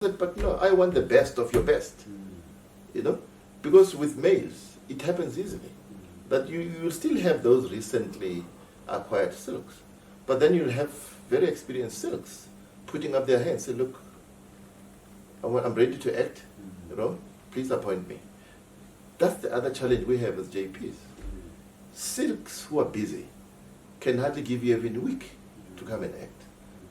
said, but no, I want the best of your best. You know, because with males, it happens easily. That you still have those recently acquired silks, but then you'll have very experienced silks putting up their hands, say, look, I'm ready to act, you know, please appoint me. That's the other challenge we have as JPs. Silks who are busy can hardly give you even a week to come and act.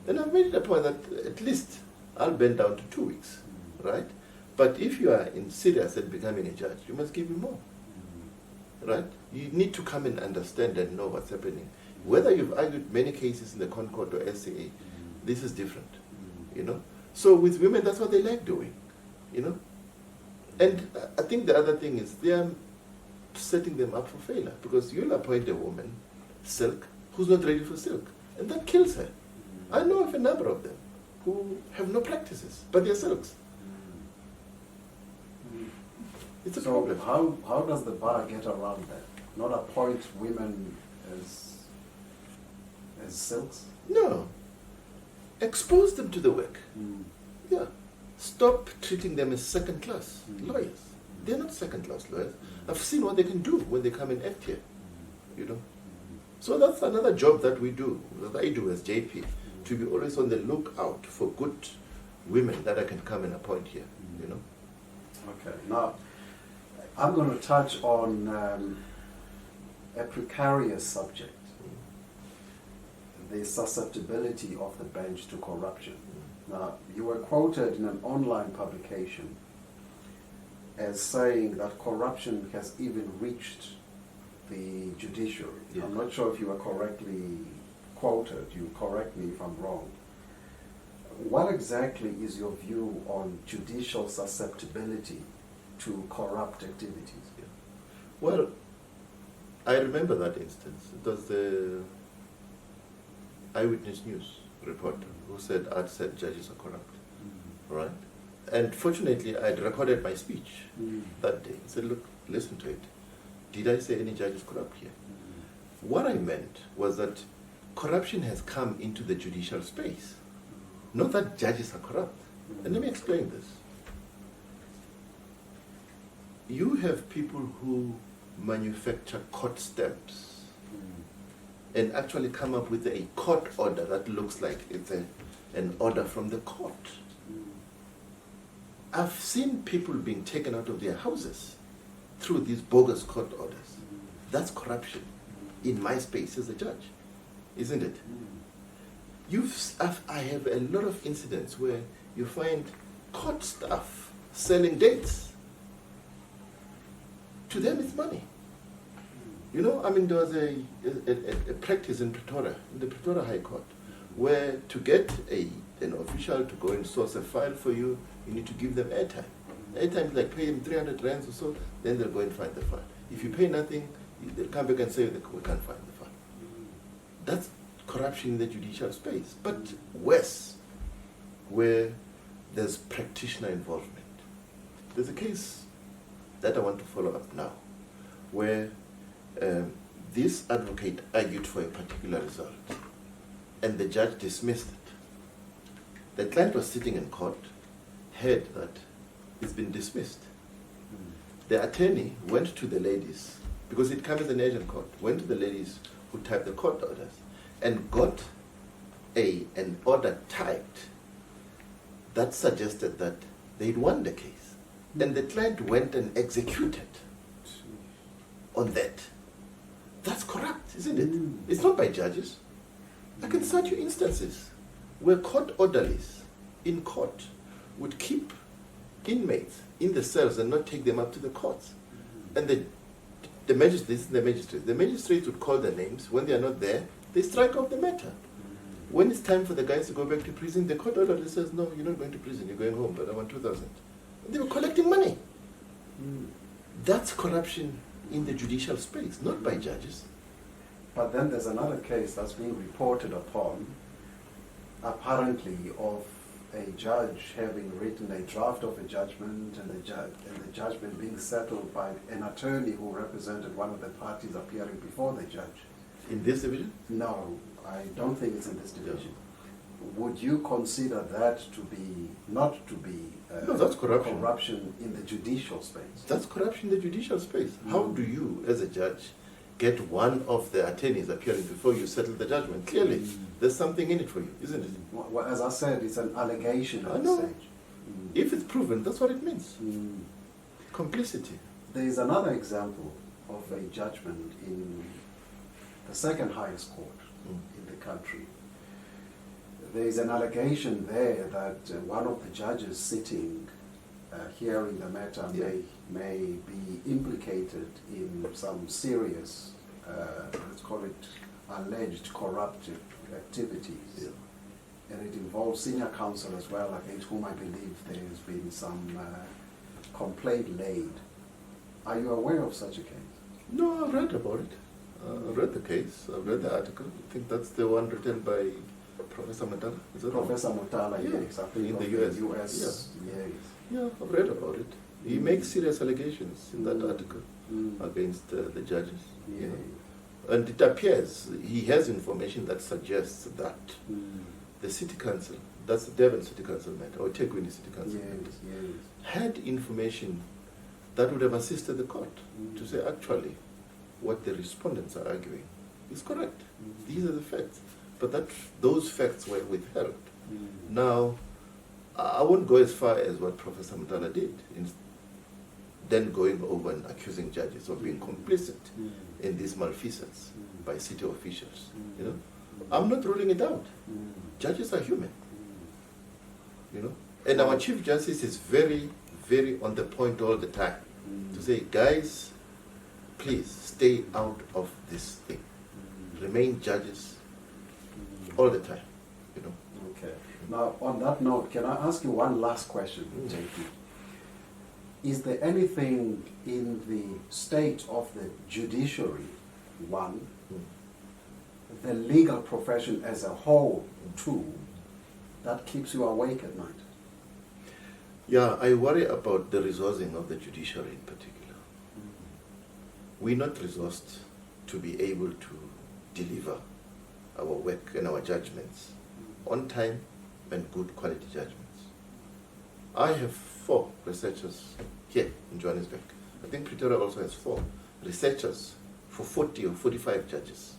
Then I've made it a point that at least I'll bend down to 2 weeks, right? But if you are in serious at becoming a judge, you must give me more, right? You need to come and understand and know what's happening. Whether you've argued many cases in the Concord or SCA, this is different, you know? So with women, that's what they like doing, you know? And I think the other thing is they are setting them up for failure, because you'll appoint a woman, silk, who's not ready for silk, and that kills her. I know of a number of them who have no practices, but they're silks. It's a problem. How does the bar get around that? Not appoint women as silks? No. Expose them to the work. Yeah. Stop treating them as second-class lawyers. They're not second-class lawyers. I've seen what they can do when they come and act here, you know. So that's another job that we do, that I do as JP, to be always on the lookout for good women that I can come and appoint here, you know. Okay. Now, I'm going to touch on a precarious subject, the susceptibility of the bench to corruption. Now, you were quoted in an online publication as saying that corruption has even reached the judiciary. Yeah. I'm not sure if you were correctly quoted. You correct me if I'm wrong. What exactly is your view on judicial susceptibility to corrupt activities? Yeah. Well, I remember that instance. It was the Eyewitness News reporter who said, I'd said judges are corrupt, right? And fortunately, I'd recorded my speech that day. I said, look, listen to it. Did I say any judge is corrupt here? What I meant was that corruption has come into the judicial space. Not that judges are corrupt. And let me explain this. You have people who manufacture court stamps and actually come up with a court order that looks like it's an order from the court. I've seen people being taken out of their houses through these bogus court orders. That's corruption in my space as a judge, isn't it? I have a lot of incidents where you find court staff selling dates. To them, it's money. You know, I mean, there was a practice in Pretoria, in the Pretoria High Court, where to get an official to go and source a file for you, you need to give them airtime. Airtime is like pay them 300 rands or so, then they'll go and find the file. If you pay nothing, they'll come back and say, we can't find the file. That's corruption in the judicial space. But worse, where there's practitioner involvement. There's a case that I want to follow up now, where this advocate argued for a particular result, and the judge dismissed it. The client was sitting in court, heard that it's been dismissed. The attorney went to the ladies, because it comes as an agent court, went to the ladies who typed the court orders, and got an order typed that suggested that they'd won the case. And the client went and executed on that. That's corrupt, isn't it? It's not by judges. I can cite you instances where court orderlies in court would keep inmates in the cells and not take them up to the courts. And the magistrates would call their names. When they are not there, they strike off the matter. When it's time for the guys to go back to prison, the court orderly says, no, you're not going to prison, you're going home, but I want 2,000. They were collecting money. That's corruption in the judicial space, not by judges. But then there's another case that's being reported upon, apparently, of a judge having written a draft of a judgment and the judgment being settled by an attorney who represented one of the parties appearing before the judge. In this division? No, I don't think it's in this division. would you consider that to be not to be No, that's corruption. corruption in the judicial space? That's corruption in the judicial space. How do you, as a judge, get one of the attorneys appearing before you settle the judgment? Clearly, there's something in it for you, isn't it? Well, as I said, it's an allegation I at know. this stage. If it's proven, that's what it means. Complicity. There is another example of a judgment in the second highest court in the country. There is an allegation there that one of the judges sitting hearing the matter may be implicated in some serious, let's call it alleged corruptive activities. Yeah. And it involves senior counsel as well, against whom I believe there has been some complaint laid. Are you aware of such a case? No, I've read about it. I've read the case. I've read the article. I think that's the one written by Professor Matala. Is that Professor Mutala, Yeah, yes, I think in of the US. yes. Yeah, I've read about it. He makes serious allegations in that article against the judges. Yeah. You know. And it appears he has information that suggests that the city council, that's the Devon City Council matter, or Tekwini City Council matter, had information that would have assisted the court to say, actually, what the respondents are arguing is correct. These are the facts. But that those facts were withheld. Now, I won't go as far as what Professor Mutala did, in then going over and accusing judges of being complicit in these malfeasance by city officials. You know, I'm not ruling it out. Judges are human. You know, and our Chief Justice is very, very on the point all the time to say, guys, please stay out of this thing. Remain judges all the time. You know. Okay. Now, on that note, can I ask you one last question, JP? Is there anything in the state of the judiciary, one, the legal profession as a whole, two, that keeps you awake at night? Yeah, I worry about the resourcing of the judiciary in particular. We're not resourced to be able to deliver our work and our judgments on time and good quality judgments. I have 4 researchers here in Johannesburg. I think Pretoria also has 4 researchers for 40 or 45 judges.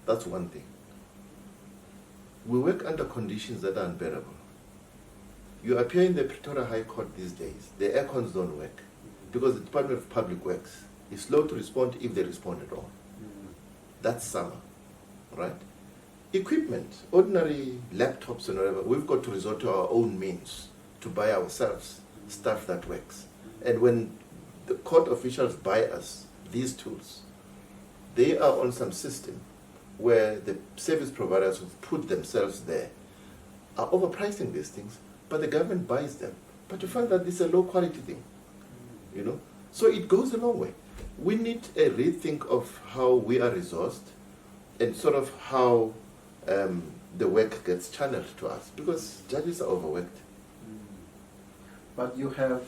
That's one thing. We work under conditions that are unbearable. You appear in the Pretoria High Court these days, the aircons don't work because the Department of Public Works is slow to respond if they respond at all. That's summer, right? Equipment, ordinary laptops and whatever, we've got to resort to our own means to buy ourselves stuff that works. And when the court officials buy us these tools, they are on some system where the service providers who've put themselves there are overpricing these things, but the government buys them. But you find that this is a low quality thing, you know? So it goes a long way. We need a rethink of how we are resourced and sort of how the work gets channeled to us, because judges are overworked. But you have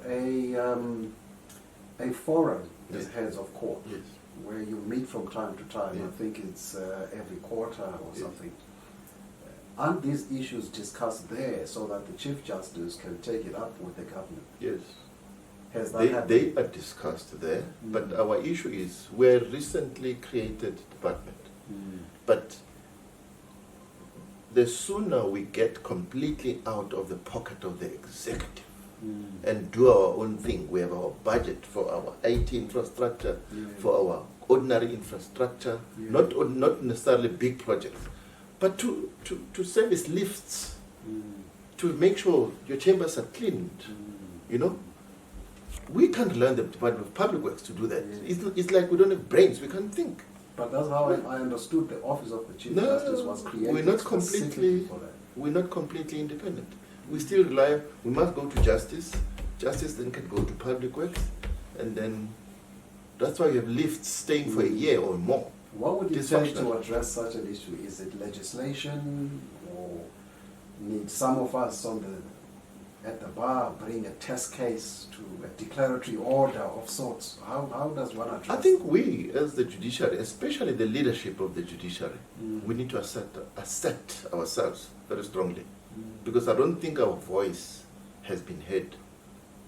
a forum as heads of court, Yes. where you meet from time to time. Yeah. I think it's every quarter or something. Aren't these issues discussed there so that the Chief Justice can take it up with the government? Yes. Has that happened? They are discussed there, but our issue is we're a recently created department. But the sooner we get completely out of the pocket of the executive and do our own thing, we have our budget for our IT infrastructure, for our ordinary infrastructure, not necessarily big projects, but to service lifts, to make sure your chambers are cleaned, you know. We can't learn the Department of Public Works to do that. It's like we don't have brains, we can't think. But that's how I understood the office of the Chief Justice was created. We're not specifically completely, for that. we're not completely independent. We still rely, we must go to justice, justice then can go to public works, and then that's why you have lifts staying for a year or more. What would it take to Dysfunctional. address such an issue? Is it legislation, or need some of us on at the bar bring a test case to a declaratory order of sorts? How does one address I think we, as the judiciary, especially the leadership of the judiciary, we need to assert ourselves very strongly, because I don't think our voice has been heard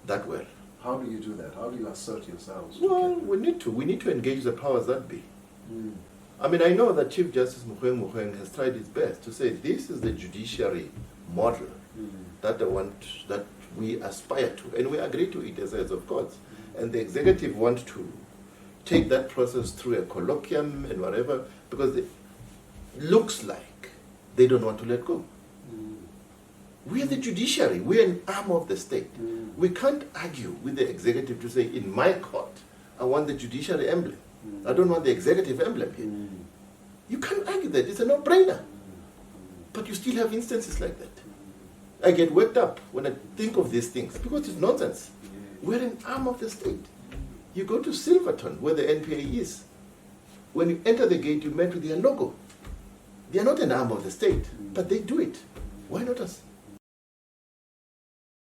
that well. How do you do that? How do you assert yourselves? Well, we need to engage the powers that be. I mean, I know that Chief Justice Mukhweng has tried his best to say this is the judiciary model that we aspire to, and we agree to it as heads of courts. And the executive want to take that process through a colloquium and whatever, because it looks like they don't want to let go. We are the judiciary. We are an arm of the state. We can't argue with the executive to say, in my court, I want the judiciary emblem. I don't want the executive emblem here. You can't argue that. It's a no-brainer. But you still have instances like that. I get worked up when I think of these things because it's nonsense. We're an arm of the state. You go to Silverton, where the NPA is. When you enter the gate, you met with their logo. They are not an arm of the state, but they do it. Why not us?